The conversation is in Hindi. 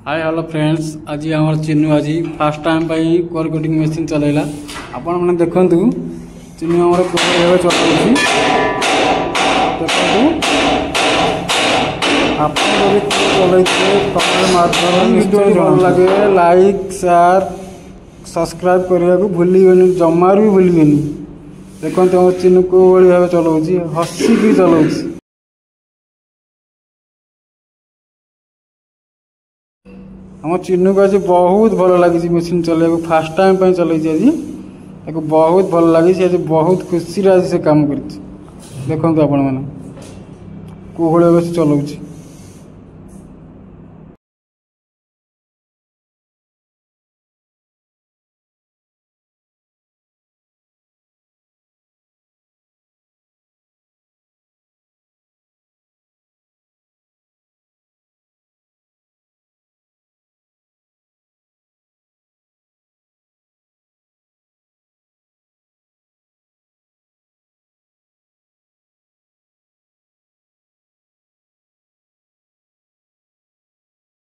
हाय हेलो फ्रेंड्स, आज आम चिन्नू आज fast time core cutting machine चलैला। आपण मैंने देखु चिन्नू आम चलाऊ भल लगे लाइक शेयर सब्सक्राइब करने को भूलिए जमार भी भूलिए। देखते आम चिन्नू को भाव चलाऊ हसिकी चलाऊ। हम चिन्नू को आज बहुत भल लगी मशीन चल फास्ट टाइम चल आज बहुत भल लगी। आज बहुत खुशी आज से काम कर देखते आपण मैंने को भाव चलाऊ।